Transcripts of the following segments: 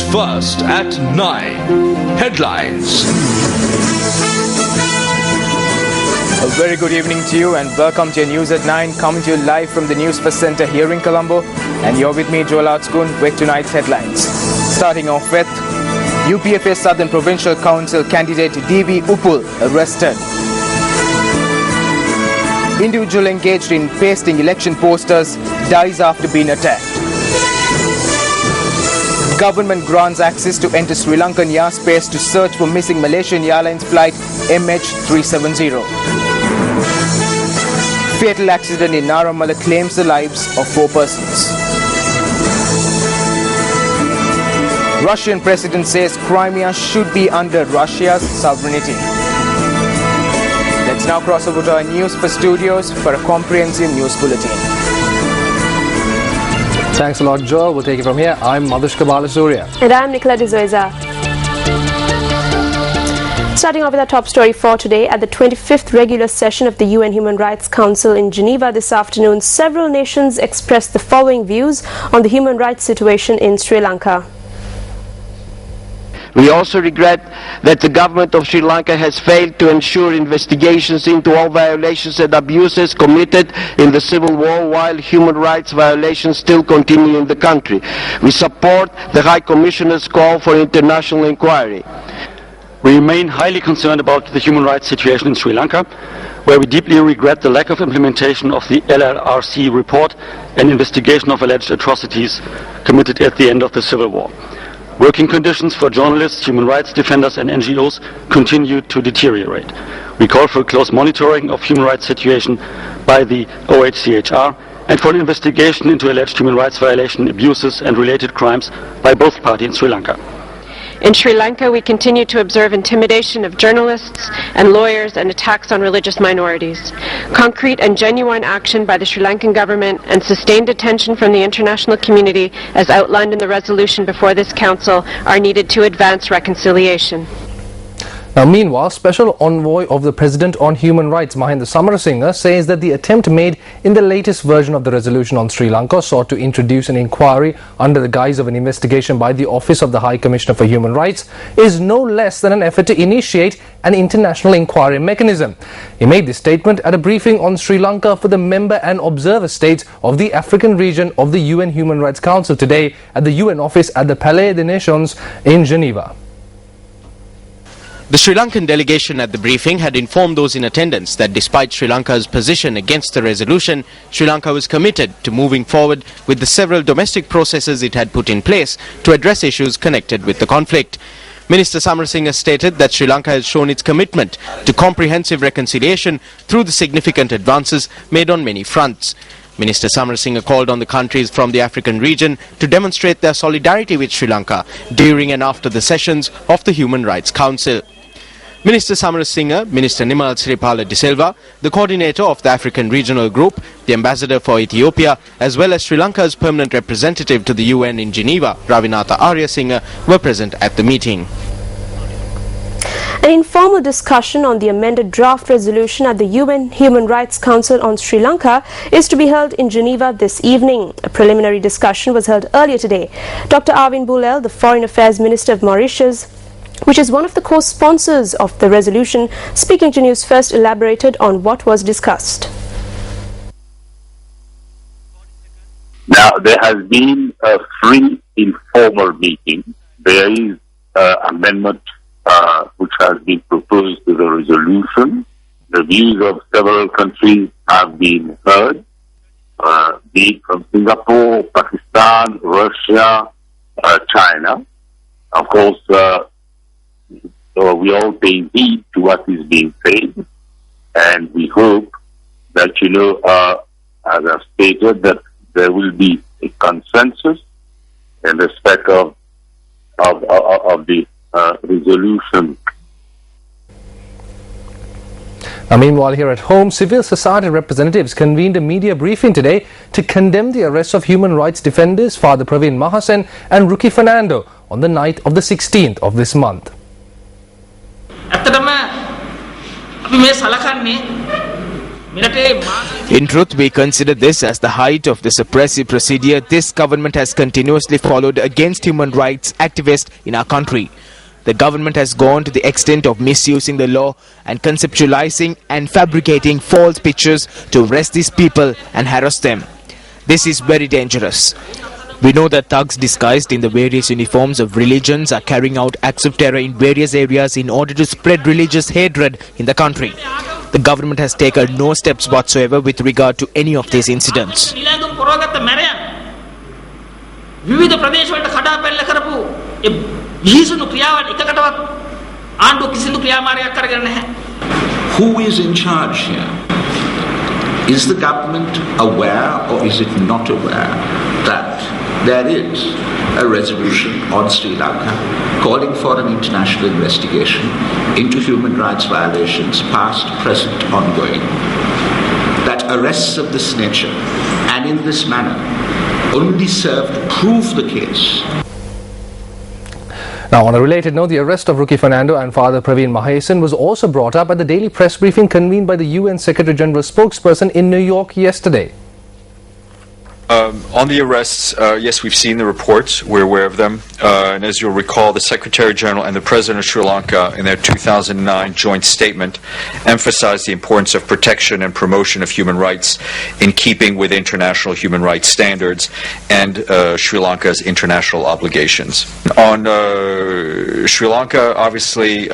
Newsfirst at 9. Headlines. A very good evening to you and welcome to your News at 9, coming to you live from the Newsfirst Centre here in Colombo. And you're with me, Joel Outskun, with tonight's headlines. Starting off with UPFA Southern Provincial Council candidate D.V. Uppul arrested. Individual engaged in pasting election posters dies after being attacked. Government grants access to enter Sri Lankan airspace to search for missing Malaysian Airlines flight MH370. Fatal accident in Naramala claims the lives of 4 persons. Russian president says Crimea should be under Russia's sovereignty. Let's now cross over to our Newsfirst studios for a comprehensive news bulletin. Thanks a lot, Joel. We'll take it from here. I'm Madhushka Balasurya. And I'm Nicola D'Zoiza. Starting off with our top story for today, at the 25th regular session of the UN Human Rights Council in Geneva this afternoon, several nations expressed the following views on the human rights situation in Sri Lanka. We also regret that the government of Sri Lanka has failed to ensure investigations into all violations and abuses committed in the civil war, while human rights violations still continue in the country. We support the High Commissioner's call for international inquiry. We remain highly concerned about the human rights situation in Sri Lanka, where we deeply regret the lack of implementation of the LLRC report and investigation of alleged atrocities committed at the end of the civil war. Working conditions for journalists, human rights defenders and NGOs continue to deteriorate. We call for close monitoring of human rights situation by the OHCHR and for an investigation into alleged human rights violation, abuses and related crimes by both parties in Sri Lanka. In Sri Lanka, we continue to observe intimidation of journalists and lawyers and attacks on religious minorities. Concrete and genuine action by the Sri Lankan government and sustained attention from the international community, as outlined in the resolution before this Council, are needed to advance reconciliation. Now, meanwhile, Special Envoy of the President on Human Rights, Mahinda Samarasinghe, says that the attempt made in the latest version of the resolution on Sri Lanka sought to introduce an inquiry under the guise of an investigation by the Office of the High Commissioner for Human Rights is no less than an effort to initiate an international inquiry mechanism. He made this statement at a briefing on Sri Lanka for the member and observer states of the African region of the UN Human Rights Council today at the UN office at the Palais des Nations in Geneva. The Sri Lankan delegation at the briefing had informed those in attendance that despite Sri Lanka's position against the resolution, Sri Lanka was committed to moving forward with the several domestic processes it had put in place to address issues connected with the conflict. Minister Samarasinghe stated that Sri Lanka has shown its commitment to comprehensive reconciliation through the significant advances made on many fronts. Minister Samarasinghe called on the countries from the African region to demonstrate their solidarity with Sri Lanka during and after the sessions of the Human Rights Council. Minister Samarasinghe, Minister Nimal Siripala de Silva, the coordinator of the African Regional Group, the ambassador for Ethiopia, as well as Sri Lanka's permanent representative to the UN in Geneva, Ravinatha Aryasinghe, were present at the meeting. An informal discussion on the amended draft resolution at the UN Human Rights Council on Sri Lanka is to be held in Geneva this evening. A preliminary discussion was held earlier today. Dr. Arvind Bulel, the Foreign Affairs Minister of Mauritius, which is one of the co-sponsors of the resolution, speaking to Newsfirst, elaborated on what was discussed. Now, there has been a free informal meeting. There is an amendment which has been proposed to the resolution. The views of several countries have been heard, be it from Singapore, Pakistan, Russia, China. Of course, we all pay heed to what is being said, and we hope that, as I've stated, that there will be a consensus in respect of the resolution. Now, meanwhile, here at home, civil society representatives convened a media briefing today to condemn the arrest of human rights defenders Father Praveen Mahasen and Ruki Fernando on the night of the 16th of this month. In truth, we consider this as the height of the suppressive procedure this government has continuously followed against human rights activists in our country. The government has gone to the extent of misusing the law and conceptualizing and fabricating false pictures to arrest these people and harass them. This is very dangerous. We know that thugs disguised in the various uniforms of religions are carrying out acts of terror in various areas in order to spread religious hatred in the country. The government has taken no steps whatsoever with regard to any of these incidents. Who is in charge here? Is the government aware or is it not aware that there is a resolution on Sri Lanka calling for an international investigation into human rights violations, past, present, ongoing, that arrests of this nature and in this manner only serve to prove the case? Now, on a related note, the arrest of Ruki Fernando and Father Praveen Mahesan was also brought up at the daily press briefing convened by the UN Secretary General spokesperson in New York yesterday. On the arrests, yes, we've seen the reports. We're aware of them. And as you'll recall, the Secretary General and the President of Sri Lanka, in their 2009 joint statement, emphasized the importance of protection and promotion of human rights in keeping with international human rights standards and Sri Lanka's international obligations. On Sri Lanka, obviously,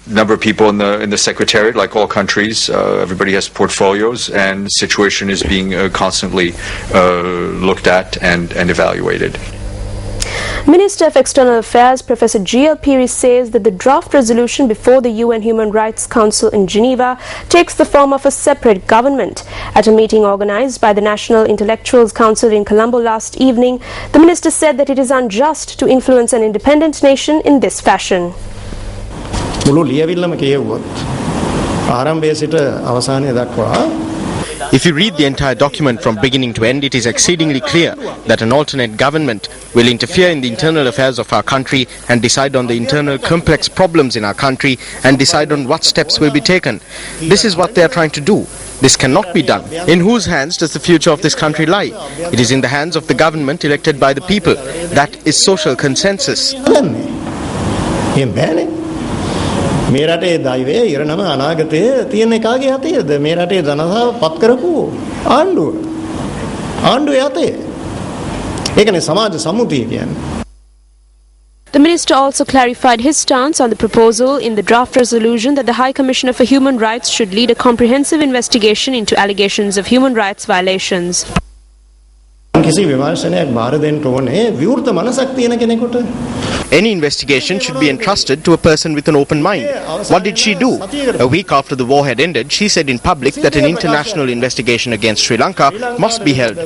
number of people in the Secretariat, like all countries, everybody has portfolios, and the situation is being constantly looked at and evaluated. Minister of External Affairs Professor G.L. Piri says that the draft resolution before the UN Human Rights Council in Geneva takes the form of a separate government. At a meeting organized by the National Intellectuals Council in Colombo last evening, the minister said that it is unjust to influence an independent nation in this fashion. If you read the entire document from beginning to end, it is exceedingly clear that an alternate government will interfere in the internal affairs of our country and decide on the internal complex problems in our country and decide on what steps will be taken. This is what they are trying to do. This cannot be done. In whose hands does the future of this country lie? It is in the hands of the government elected by the people. That is social consensus. මේ රටේ දෛවය ඉරණම අනාගතය තියෙන කාගේ හතේද මේ රටේ ජනතාව පත් කරපු ආණ්ඩුවේ හතේ ඒකනේ සමාජ සම්මුතිය කියන්නේ. The minister also clarified his stance on the proposal in the draft resolution that the High Commissioner for Human Rights should lead a comprehensive investigation into allegations of human rights violations. Any investigation should be entrusted to a person with an open mind. What did she do? A week after the war had ended, she said in public that an international investigation against Sri Lanka must be held.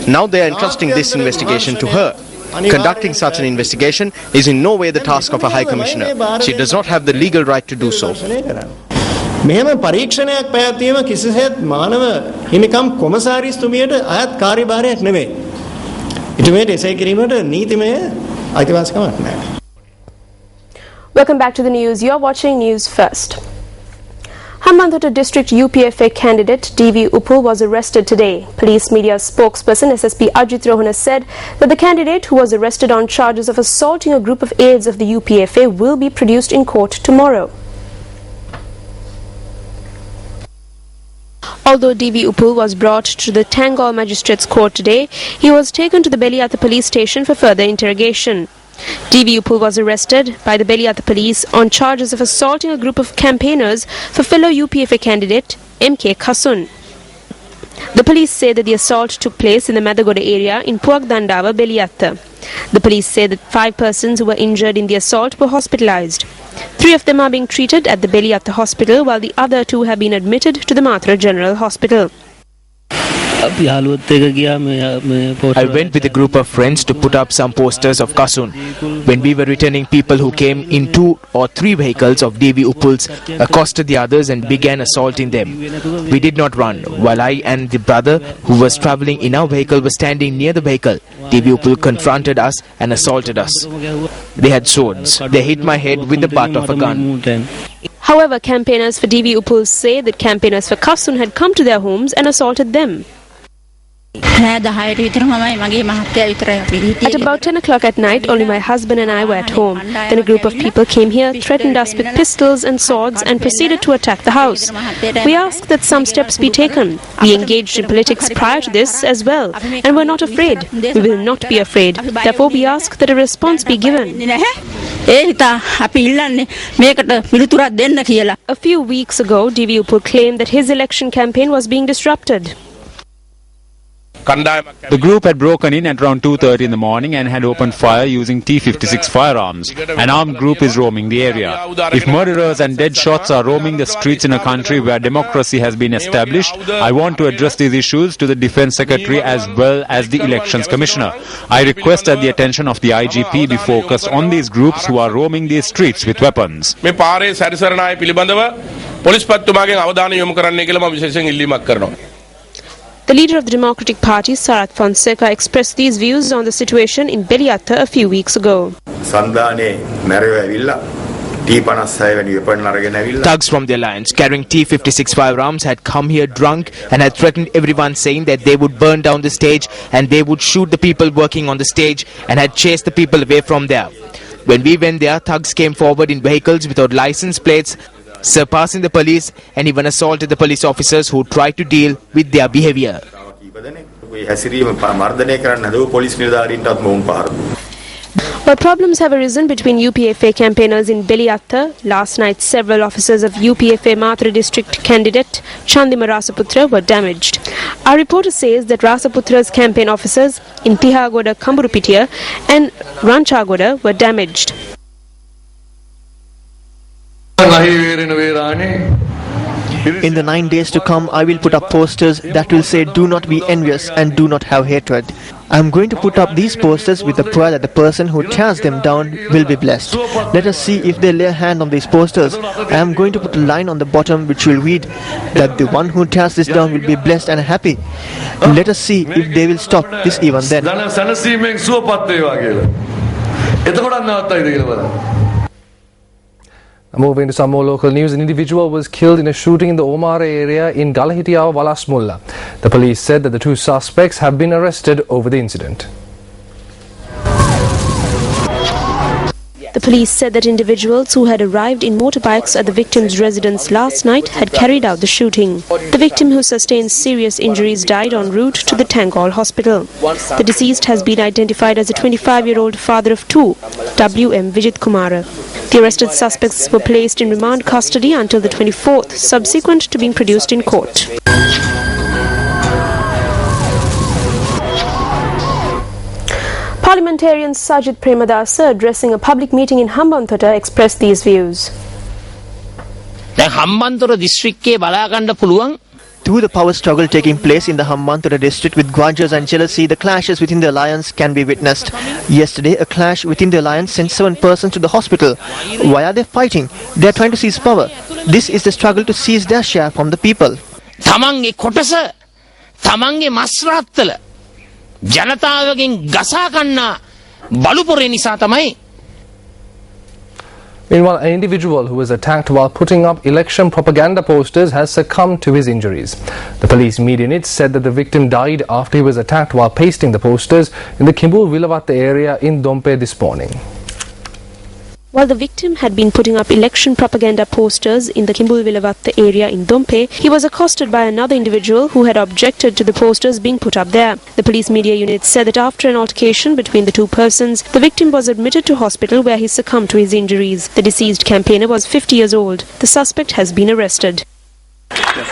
Now they are entrusting this investigation to her. Conducting such an investigation is in no way the task of a High Commissioner. She does not have the legal right to do so. මෙහෙම පරීක්ෂණයක් පැවැත්වීම කිසිසේත් මානව හිමිකම් කොමසාරිස්තුමියට අයත් කාර්යභාරයක් නෙවෙයි. ඉටුමේට එසේ කිරීමට නීතිමය අයිතිවාසිකමක් නැහැ. Welcome back to the news. You're watching News First. Hambantota District UPFA candidate D.V. Uppal was arrested today. Police media spokesperson SSP Ajit Rohana said that the candidate, who was arrested on charges of assaulting a group of aides of the UPFA, will be produced in court tomorrow. Although D.V. Uppal was brought to the Tangol Magistrates Court today, he was taken to the Beliata police station for further interrogation. D.V. Uppal was arrested by the Beliata police on charges of assaulting a group of campaigners for fellow UPFA candidate M.K. Kasun. The police say that the assault took place in the Madagoda area in Puakdandawa, Beliata. The police say that 5 persons who were injured in the assault were hospitalized. 3 of them are being treated at the Beliata hospital, while the other 2 have been admitted to the Mathura General Hospital. I went with a group of friends to put up some posters of Kasun. When we were returning, people who came in 2 or 3 vehicles of D.V. Uppal's accosted the others and began assaulting them. We did not run. While I and the brother who was travelling in our vehicle were standing near the vehicle, D.V. Uppal confronted us and assaulted us. They had swords. They hit my head with the butt of a gun. However, campaigners for DV Upul say that campaigners for Kasun had come to their homes and assaulted them. At about 10 o'clock at night, only my husband and I were at home. Then a group of people came here, threatened us with pistols and swords and proceeded to attack the house. We asked that some steps be taken. We engaged in politics prior to this as well and were not afraid. We will not be afraid. Therefore, we ask that a response be given. A few weeks ago, DV Upul claimed that his election campaign was being disrupted. The group had broken in at around 2:30 in the morning and had opened fire using T-56 firearms. An armed group is roaming the area. If murderers and dead shots are roaming the streets in a country where democracy has been established, I want to address these issues to the Defence Secretary as well as the Elections Commissioner. I request that the attention of the IGP be focused on these groups who are roaming these streets with weapons. The leader of the Democratic Party, Sarath Fonseca, expressed these views on the situation in Beliatta a few weeks ago. Thugs from the alliance carrying T-56 firearms had come here drunk and had threatened everyone, saying that they would burn down the stage and they would shoot the people working on the stage, and had chased the people away from there. When we went there, thugs came forward in vehicles without license plates, surpassing the police, and even assaulted the police officers who tried to deal with their behavior. While problems have arisen between UPFA campaigners in Beliatta, last night several officers of UPFA Mathura district candidate Chandima Rasaputra were damaged. Our reporter says that Rasaputra's campaign officers in Tihagoda, Kamburupitiya and Ranchagoda were damaged. In the 9 days to come, I will put up posters that will say, "Do not be envious and do not have hatred." I am going to put up these posters with the prayer that the person who tears them down will be blessed. Let us see if they lay a hand on these posters. I am going to put a line on the bottom which will read that the one who tears this down will be blessed and happy. Let us see if they will stop this even then. Moving to some more local news, an individual was killed in a shooting in the Omara area in Galahitiawa, Walasmulla. The police said that the two suspects have been arrested over the incident. The police said that individuals who had arrived in motorbikes at the victim's residence last night had carried out the shooting. The victim, who sustained serious injuries, died en route to the Tangol hospital. The deceased has been identified as a 25-year-old father of two, W.M. Vijit Kumara. The arrested suspects were placed in remand custody until the 24th, subsequent to being produced in court. Parliamentarian Sajid Premadasa, addressing a public meeting in Hambantota, expressed these views. Through the power struggle taking place in the Hambantota district with grudges and jealousy, the clashes within the alliance can be witnessed. Yesterday, a clash within the alliance sent 7 persons to the hospital. Why are they fighting? They are trying to seize power. This is the struggle to seize their share from the people. Meanwhile, an individual who was attacked while putting up election propaganda posters has succumbed to his injuries. The police media unit said that the victim died after he was attacked while pasting the posters in the Kimbul Vilavatta area in Dompe this morning. While the victim had been putting up election propaganda posters in the Kimbul Vilavatta area in Dompe, he was accosted by another individual who had objected to the posters being put up there. The police media unit said that after an altercation between the two persons, the victim was admitted to hospital where he succumbed to his injuries. The deceased campaigner was 50 years old. The suspect has been arrested.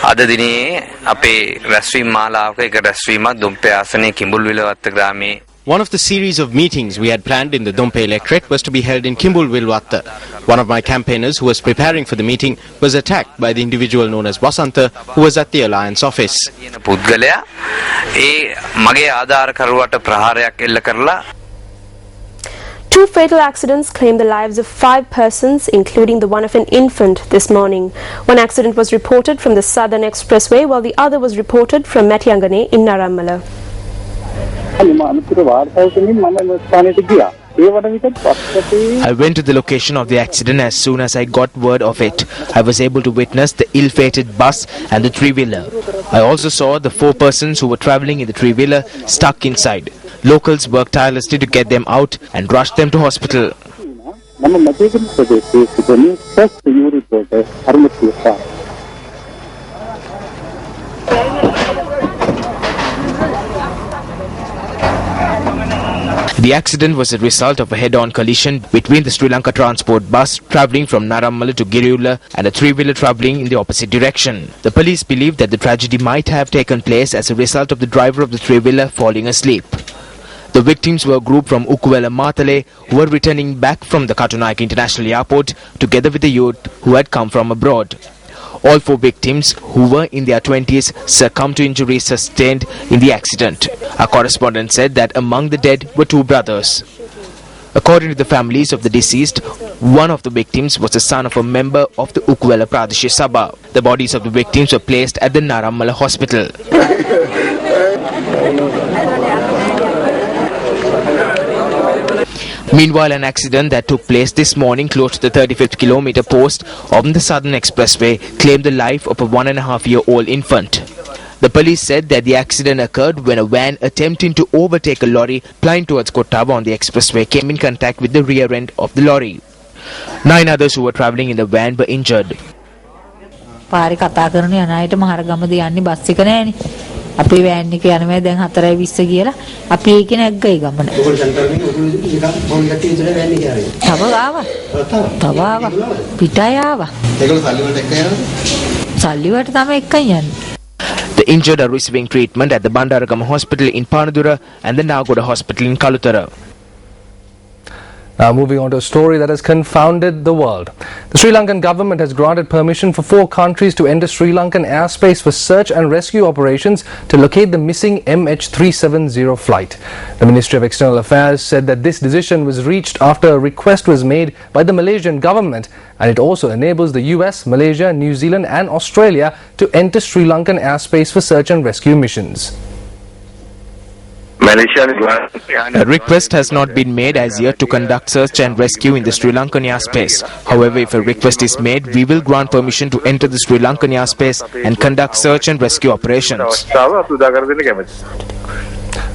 අද දිනේ අපේ රැස්වීම මාලාවක එක රැස්වීමක් දුම්පේ ආසනයේ කිඹුල් විලවත්ත ග්‍රාමයේ. One of the series of meetings we had planned in the Dompe electorate was to be held in Kimbul Vilwatta. One of my campaigners who was preparing for the meeting was attacked by the individual known as Wasanta, who was at the alliance office. පුද්ගලයා ඒ මගේ ආධාරකරුවට ප්‍රහාරයක් එල්ල කරලා 2 fatal accidents claimed the lives of 5 persons, including the one of an infant, this morning. One accident was reported from the Southern Expressway, while the other was reported from Matiyangane in Narammala. I went to the location of the accident as soon as I got word of it. I was able to witness the ill-fated bus and the three-wheeler. I also saw the 4 persons who were travelling in the three-wheeler stuck inside. Locals worked tirelessly to get them out and rushed them to hospital. The accident was a result of a head-on collision between the Sri Lanka transport bus travelling from Narammala to Girula and a three-wheeler travelling in the opposite direction. The police believe that the tragedy might have taken place as a result of the driver of the three-wheeler falling asleep. The victims were a group from Ukuwela Matale who were returning back from the Katunayake International Airport together with a youth who had come from abroad. All 4 victims, who were in their 20s, succumbed to injuries sustained in the accident. Our correspondent said that among the dead were 2 brothers. According to the families of the deceased, one of the victims was the son of a member of the Ukuwela Pradesh Sabha. The bodies of the victims were placed at the Narammala hospital. Meanwhile, an accident that took place this morning close to the 35th kilometer post on the Southern Expressway claimed the life of a 1.5-year-old infant. The police said that the accident occurred when a van attempting to overtake a lorry plying towards Kottava on the expressway came in contact with the rear end of the lorry. 9 others who were travelling in the van were injured. අපි van එක යනවා දැන් 4:20 කියලා අපි ඒකේ නැග්ගයි ගමන. ඔයගොල්ලෝ centre එකේ තව ආවා. පිටයි ආවා. ඒගොල්ලෝ සල්ලි වලට එක්ක යනවා. සල්ලි වලට තමයි එක්කන් යන්නේ. The injured are receiving treatment at the Bandaragama Hospital in Panadura and the Nagoda Hospital in Kalutara. Now moving on to a story that has confounded the world. The Sri Lankan government has granted permission for 4 countries to enter Sri Lankan airspace for search and rescue operations to locate the missing MH370 flight. The Ministry of External Affairs said that this decision was reached after a request was made by the Malaysian government, and it also enables the US, Malaysia, New Zealand and Australia to enter Sri Lankan airspace for search and rescue missions. A request has not been made as yet to conduct search and rescue in the Sri Lankan airspace. However, if a request is made, we will grant permission to enter the Sri Lankan airspace and conduct search and rescue operations.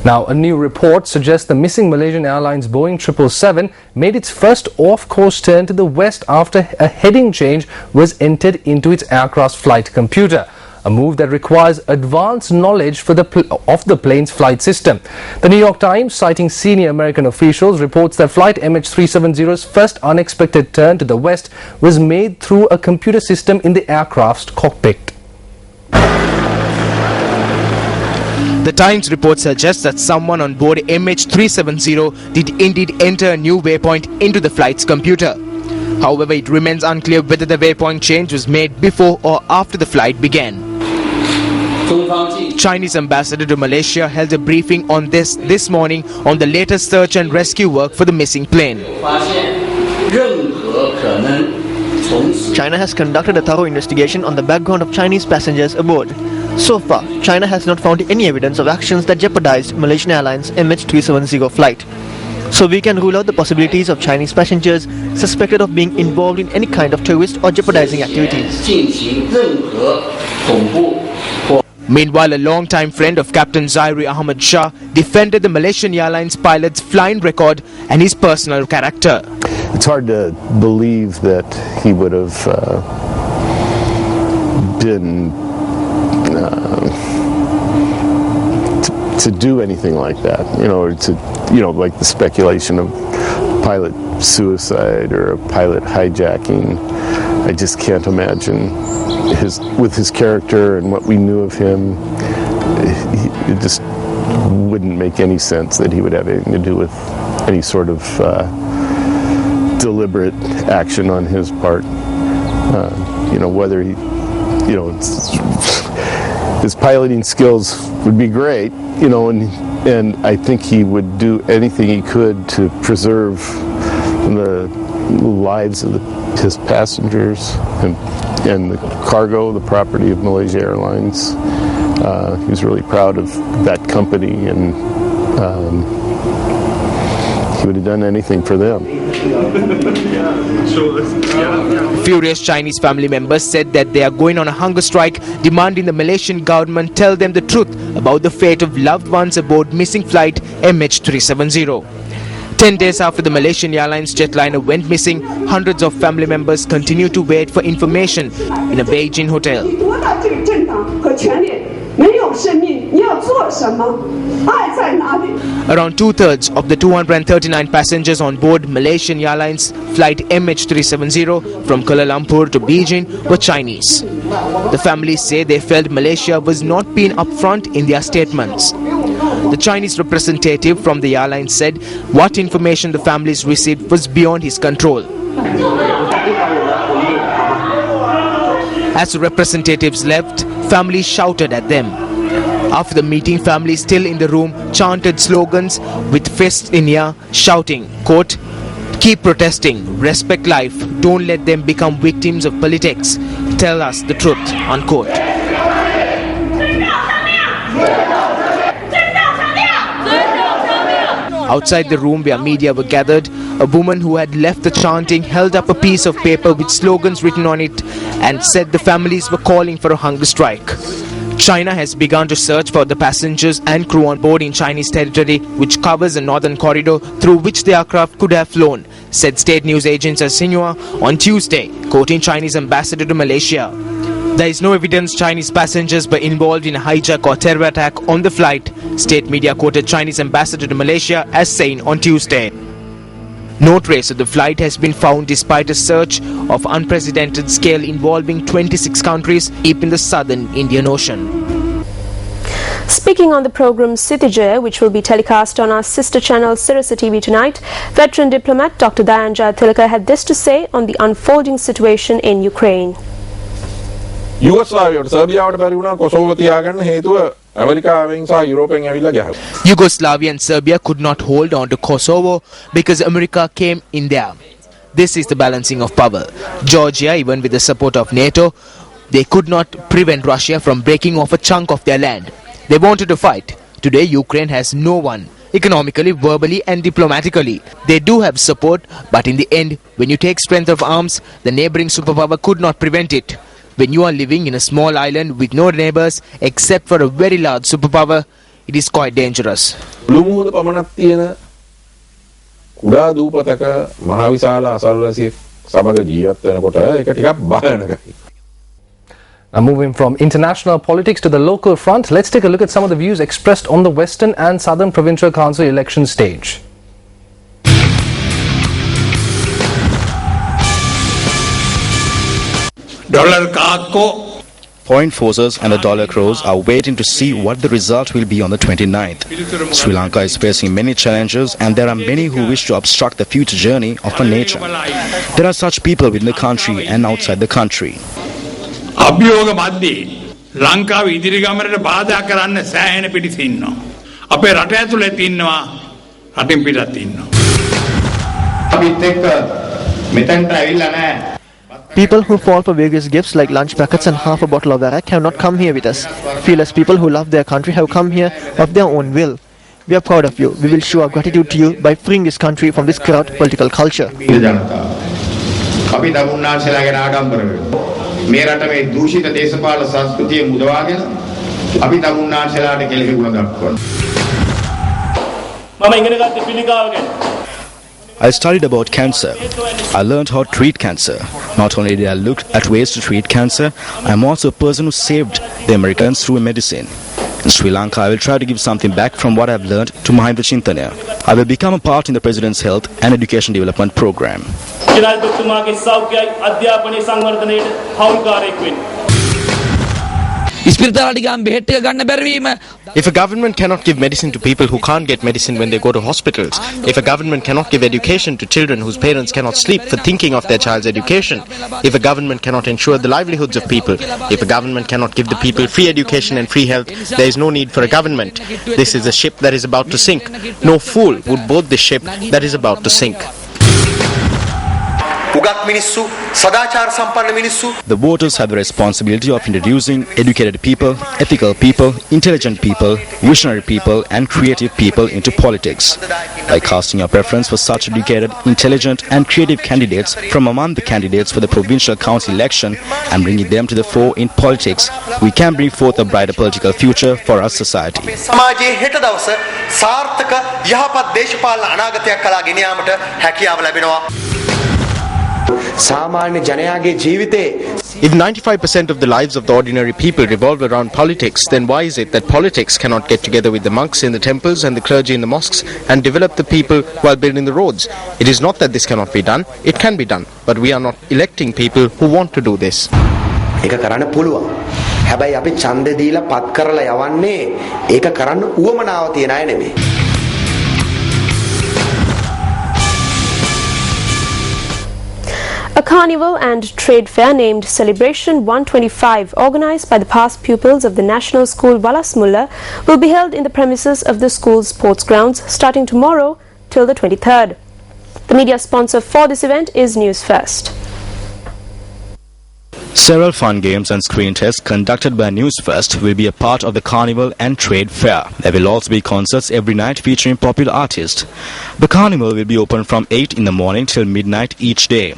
Now, a new report suggests the missing Malaysian Airlines Boeing 777 made its first off-course turn to the west after a heading change was entered into its aircraft's flight computer, a move that requires advanced knowledge of the plane's flight system. The New York Times, citing senior American officials, reports that flight MH370's first unexpected turn to the west was made through a computer system in the aircraft's cockpit. The Times report suggests that someone on board MH370 did indeed enter a new waypoint into the flight's computer. However, it remains unclear whether the waypoint change was made before or after the flight began. Chinese ambassador to Malaysia held a briefing on this morning on the latest search and rescue work for the missing plane. China has conducted a thorough investigation on the background of Chinese passengers aboard. So far, China has not found any evidence of actions that jeopardized Malaysian Airlines MH370 flight. So we can rule out the possibilities of Chinese passengers suspected of being involved in any kind of terrorist or jeopardizing activities. Meanwhile, a long-time friend of Captain Zairi Ahmad Shah defended the Malaysian Airlines pilot's flying record and his personal character. It's hard to believe that he would have been to do anything like that, or to, like the speculation of pilot suicide or a pilot hijacking. I just can't imagine with his character and what we knew of him, it just wouldn't make any sense that he would have anything to do with any sort of deliberate action on his part. Whether he, his piloting skills would be great, and I think he would do anything he could to preserve the lives of his passengers and the cargo, the property of Malaysia Airlines. He was really proud of that company, and he would have done anything for them. Furious Chinese family members said that they are going on a hunger strike, demanding the Malaysian government tell them the truth about the fate of loved ones aboard missing flight MH370. 10 days after the Malaysian Airlines jetliner went missing, hundreds of family members continue to wait for information in a Beijing hotel. Around two-thirds of the 239 passengers on board Malaysian Airlines flight MH370 from Kuala Lumpur to Beijing were Chinese. The families say they felt Malaysia was not being upfront in their statements. The Chinese representative from the airline said what information the families received was beyond his control. As the representatives left, families shouted at them. After the meeting, families still in the room chanted slogans with fists in air, shouting, quote, "Keep protesting, respect life, don't let them become victims of politics, tell us the truth," unquote. Outside the room where media were gathered, a woman who had left the chanting held up a piece of paper with slogans written on it and said the families were calling for a hunger strike. China has begun to search for the passengers and crew on board in Chinese territory, which covers the northern corridor through which the aircraft could have flown, said state news agency Xinhua on Tuesday, quoting Chinese ambassador to Malaysia. There is no evidence Chinese passengers were involved in a hijack or terror attack on the flight, state media quoted Chinese ambassador to Malaysia as saying on Tuesday. No trace of the flight has been found despite a search of unprecedented scale involving 26 countries deep in the southern Indian Ocean. Speaking on the program Sitijaya, which will be telecast on our sister channel Sirasa TV tonight, veteran diplomat Dr. Dayanja Tilaka had this to say on the unfolding situation in Ukraine. යුගොස්ලාවියාවට සර්බියාවට බැරි වුණා කොසෝවෝ තියාගන්න හේතුව ඇමරිකාවෙන් සහ යුරෝපෙන් ඇවිල්ලා ගහුවා. Yugoslavia and Serbia could not hold on to Kosovo because America came in there. This is the balancing of power. Georgia, even with the support of NATO, they could not prevent Russia from breaking off a chunk of their land. They wanted to fight. Today Ukraine has no one. Economically, verbally and diplomatically. They do have support, but in the end, when you take strength of arms, the neighboring superpower could not prevent it. When you are living in a small island with no neighbors except for a very large superpower, it is quite dangerous. ලුමුහුද පමණක් තියෙන කුඩා දූපතක මහ විශාල අසල්වැසියෙක් සමග ජීවත් වෙනකොට ඒක ටිකක් භයානකයි. Now moving from international politics to the local front, let's take a look at some of the views expressed on the Western and Southern Provincial Council election stage. Dollar Kako. Foreign forces and the dollar crows are waiting to see what the result will be on the 29th. Sri Lanka is facing many challenges and there are many who wish to obstruct the future journey of a nation. There are such people within the country and outside the country. අභියෝග මැද්දේ ලංකාව ඉදිරි ගමනට බාධා කරන්න සෑහෙන පිටිස ඉන්නවා. අපේ රට ඇතුළේ ඉන්නවා රටින් පිටත් ඉන්නවා. අපිත් එක්ක මෙතනට ඇවිල්ලා නැහැ. People who fall for various gifts like lunch packets and half a bottle of arak have not come here with us. Fearless people who love their country have come here of their own will. We are proud of you. We will show our gratitude to you by freeing this country from this corrupt political culture. මේ රට මේ දූෂිත දේශපාලන සංස්කෘතිය මුදවාගෙන අපි තමුන්නාන්සලාට කෙලෙහිගුණ දක්වනවා. මම ඉගෙන ගත්ත පිළිකාව ගැන. I studied about cancer. I learned how to treat cancer. Not only did I look at ways to treat cancer, I am also a person who saved the Americans through medicine. In Sri Lanka, I will try to give something back from what I have learned to Mahinda Chintana. I will become a part in the President's Health and Education Development Program. If a government cannot give medicine to people who can't get medicine when they go to hospitals, if a government cannot give education to children whose parents cannot sleep for thinking of their child's education, if a government cannot ensure the livelihoods of people, if a government cannot give the people free education and free health, there is no need for a government. This is a ship that is about to sink. No fool would board this ship that is about to sink. The voters have the responsibility of introducing educated people, ethical people, intelligent people, visionary people and creative people into politics. By casting your preference for such educated, intelligent and creative candidates from among the candidates for the provincial council election and bringing them to the fore in politics, we can bring forth a brighter political future for our society. If 95% of the lives of the ordinary people revolve around politics, then why is it that politics cannot get together with the monks in the temples and the clergy in the mosques and develop the people while building the roads? It is not that this cannot be done, it can be done, but we are not electing people who want to do this. හැබැයි අපි ඡන්දේ දීලා පත් කරලා යවන්නේ ඒක කරන්න උවමනාව තියන අය නෙමෙයි. A carnival and trade fair named Celebration 125, organised by the past pupils of the National School Walasmulla, will be held in the premises of the school's sports grounds starting tomorrow till the 23rd. The media sponsor for this event is Newsfirst. Several fun games and screen tests conducted by Newsfirst will be a part of the carnival and trade fair. There will also be concerts every night featuring popular artists. The carnival will be open from 8 in the morning till midnight each day.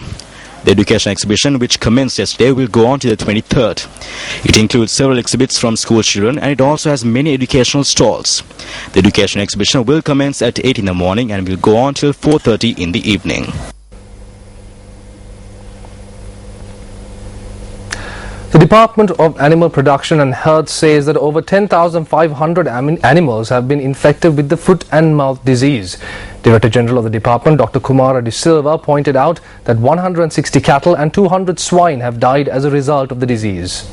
The education exhibition, which commenced yesterday, will go on to the 23rd. It includes several exhibits from school children and it also has many educational stalls. The education exhibition will commence at 8 in the morning and will go on till 4:30 in the evening. The Department of Animal Production and Health says that over 10,500 animals have been infected with the foot and mouth disease. Director General of the department, Dr. Kumara De Silva, pointed out that 160 cattle and 200 swine have died as a result of the disease.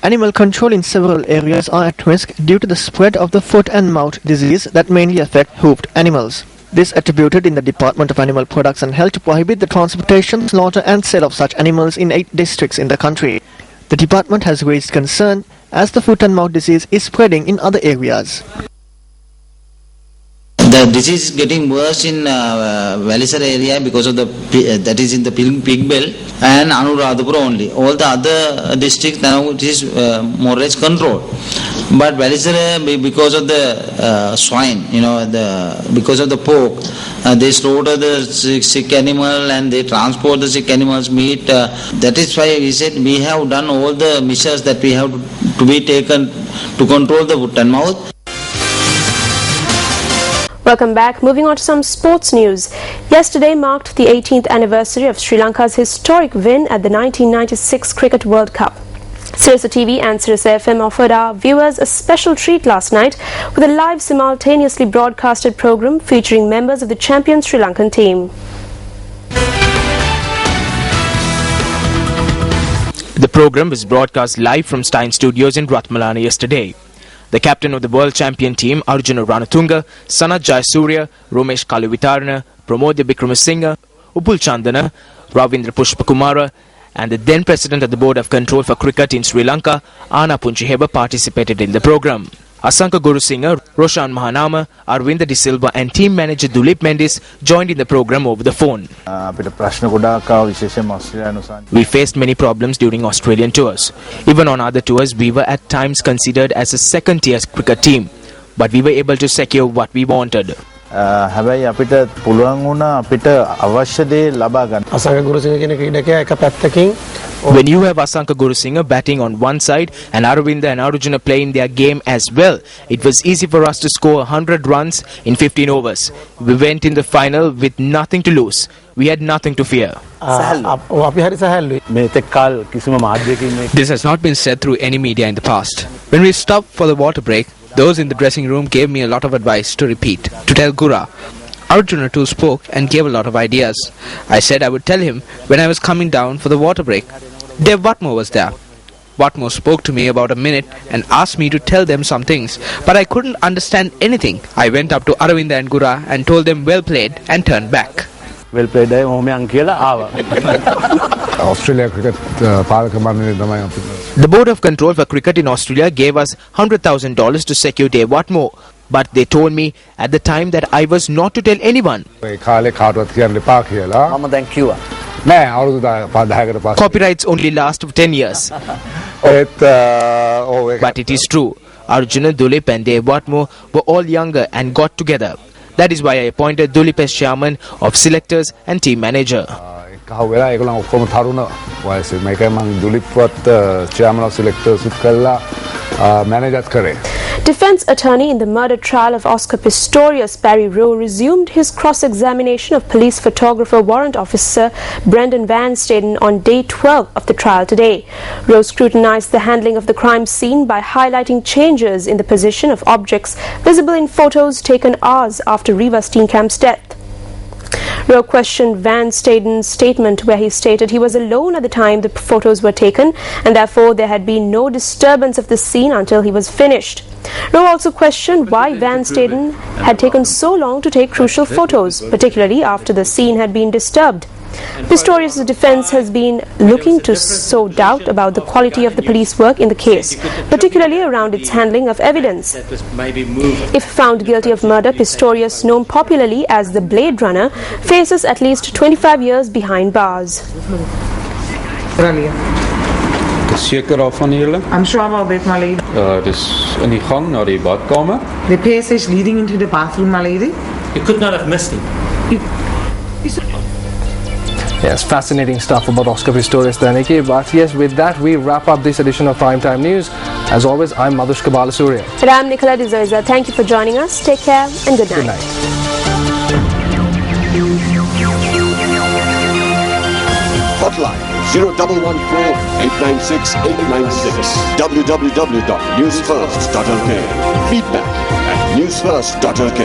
Animal control in several areas are at risk due to the spread of the foot and mouth disease that mainly affect hoofed animals. This attributed in the Department of Animal Products and Health to prohibit the transportation, slaughter and sale of such animals in 8 districts in the country. The department has raised concern as the foot and mouth disease is spreading in other areas. The disease is getting worse in Valisara area because of the that is in the pig belt and Anuradhapura only. All the other districts now it is more or less controlled. But Valisara, because of the swine, because of the pork, they slaughter the sick animal and they transport the sick animal's meat. That is why we said we have done all the measures that we have to be taken to control the foot and mouth. Welcome back. Moving on to some sports news. Yesterday marked the 18th anniversary of Sri Lanka's historic win at the 1996 Cricket World Cup. Sirasa TV and Sirasa FM offered our viewers a special treat last night with a live simultaneously broadcasted program featuring members of the champion Sri Lankan team. The program was broadcast live from Stein Studios in Ratmalana yesterday. The captain of the world champion team, Arjuna Ranatunga, Sanat Jayasuriya, Romesh Kaluvitarana, Pramodya Bikramasinghe, Upul Chandana, Ravindra Pushpakumara, and the then president of the Board of Control for Cricket in Sri Lanka, Ana Punchiheba, participated in the program. Asanka Gurusinghe, Roshan Mahanama, Arvinda De Silva and team manager Dulip Mendis joined in the program over the phone. We faced many problems during Australian tours. Even on other tours, we were at times considered as a second-tier cricket team. But we were able to secure what we wanted. හැබැයි අපිට පුළුවන් වුණා අපිට අවශ්‍ය දේ ලබා ගන්න. අසංක ගුරුසිංහ කියන ක්‍රීඩකයා එක පැත්තකින් When you have Asanka Gurusinghe batting on one side and Aravinda and Arjuna playing their game as well, it was easy for us to score 100 runs in 15 overs. We went in the final with nothing to lose. We had nothing to fear. This has not been said through any media in the past. When we stopped for the water break, those in the dressing room gave me a lot of advice to repeat, to tell Gura. Arjuna too spoke and gave a lot of ideas. I said I would tell him when I was coming down for the water break. Dev Watmore was there. Watmore spoke to me about a minute and asked me to tell them some things, but I couldn't understand anything. I went up to Aravinda and Gura and told them well played and turned back. Well played මොහොමයන් කියලා ආවා. Australia cricket පාලක මණ්ඩලය තමයි අපිට. The Board of Control for Cricket in Australia gave us $100,000 to secure Dev Watmore. but they told me at the time that I was not to tell anyone. Copyrights only last for 10 years. But it is true. Arjuna, Dulip and Devwatmo were all younger and got together. That is why I appointed Dulip as chairman of selectors and team manager. Defense attorney in the murder trial of Oscar Pistorius, Barry Rowe, resumed his cross-examination of police photographer warrant officer Brendan Van Staden on day 12 of the trial today. Rowe scrutinized the handling of the crime scene by highlighting changes in the position of objects visible in photos taken hours after Reva Steenkamp's death. Rowe questioned Van Staden's statement where he stated he was alone at the time the photos were taken and therefore there had been no disturbance of the scene until he was finished. Rowe also questioned why Van Staden had taken so long to take crucial photos, particularly after the scene had been disturbed. Pistorius' defense has been looking to sow doubt about the quality of the police work in the case, particularly around its handling of evidence. If found guilty of murder, Pistorius, known popularly as the Blade Runner, faces at least 25 years behind bars. Seker al van julle? I'm sure about that, my lady. Dis in die gang na die badkamer. The passage leading into the bathroom, my lady. You could not have missed him. Yes, fascinating stuff about Oscar Pistorius there, Nikki. But yes, with that, we wrap up this edition of Primetime News. As always, I'm Madhushka Balasuriya. And I'm Nicola D'Souza. Thank you for joining us. Take care and good night. Good night. Hotline 0114-896-896. www.newsfirst.lk. Feedback at newsfirst.lk.